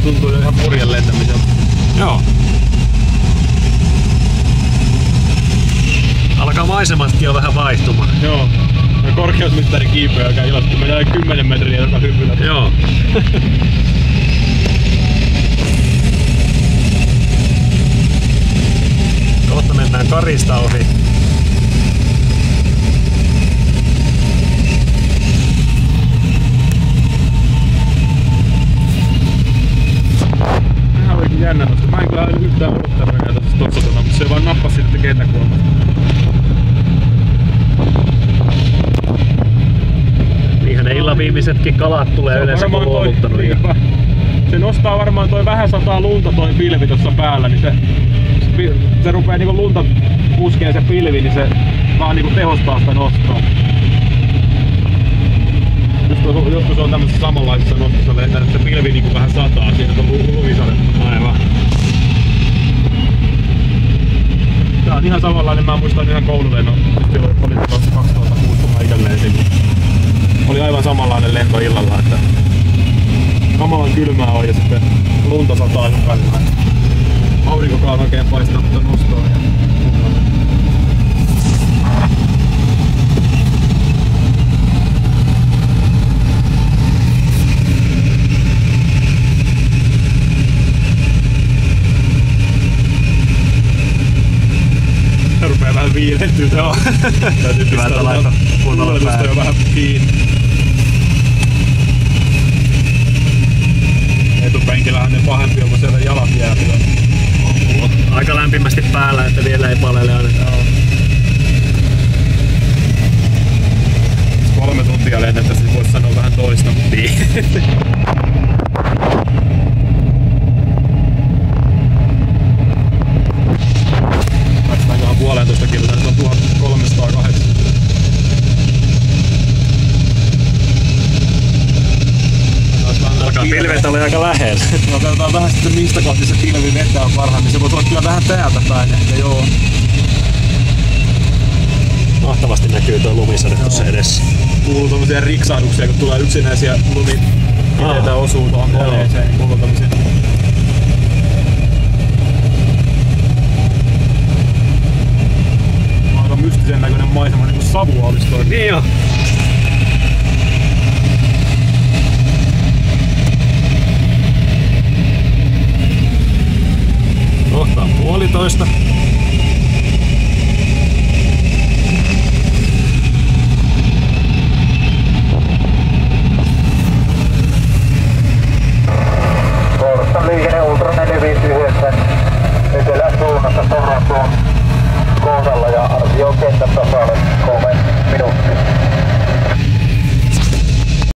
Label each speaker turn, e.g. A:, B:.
A: tää tuntuu jo ihan purjen lentämiseltä.
B: Joo. Alkaa maisematkin jo vähän vaihtumaan.
A: Joo. Ja korkeusmittari kiipeä, joka ilottuu. Mennään 10 metriä joka hyppyllä.
B: Joo. Kohta mennään Karista ohi.
A: Ihan olikin jännä tosta. Mä en kyllä yhtään odottanut enää tossa tossotona, mutta se vaan nappasi sitten kentäkulmasta.
B: Niinhän ne illan viimeisetkin kalat tulee yleensä kun luovuttanut.
A: Se nostaa varmaan toi vähän sataa lunta toi pilvi tossa päällä, niin se rupee niinku lunta puskeen se pilvi, niin se vaan niinku tehostaa sitä nostoa. Joskus on tämmöisessä samanlaisessa nostossa lentää, että se pilvi niinku vähän sataa, siinä on lumisadetta.
B: Aivan.
A: Tää on ihan samanlainen, mä muistan ihan koululennon, silloin oli 2006 kun mä itse lensin. Oli aivan samanlainen lento illalla, että kamalan kylmää on ja sitten lunta sataa jokaisella. Aurinkokaan oikein paistaa mutta nostoa. Tää rupee vähän viilentyä.
B: Joo.
A: Täytyy
B: Hyvältä laittaa kunnolla päälle.
A: jo vähän kiinni. Etupenkillähän ne pahempi on, kun siellä jalat jää.
B: Aika lämpimästi päällä, että vielä ei palele ainakaan.
A: 3 tuntia lennettäisiin, niin voisi sanoa vähän toista.
B: Niin.
A: Päästäänköhän 1,5 kilsaa, nyt on 1308.
B: Alkaa pilvet olla aika lähellä.
A: No katsotaan vähän sitten mistä kohti se pilvi vetää parhaimmin. Se voisi olla kyllä vähän täältä päin ehkä, joo.
B: Mahtavasti näkyy tuo lumisade tuossa edessä.
A: Kuuluu tommosia riksahduksia, kun tulee yksinäisiä lumipiteitä osuu tuohon koneeseen. Niin kuuluu tommosia. Aika mystisen näköinen maisema, niin kuin savua olisi toi.
B: Niin joo.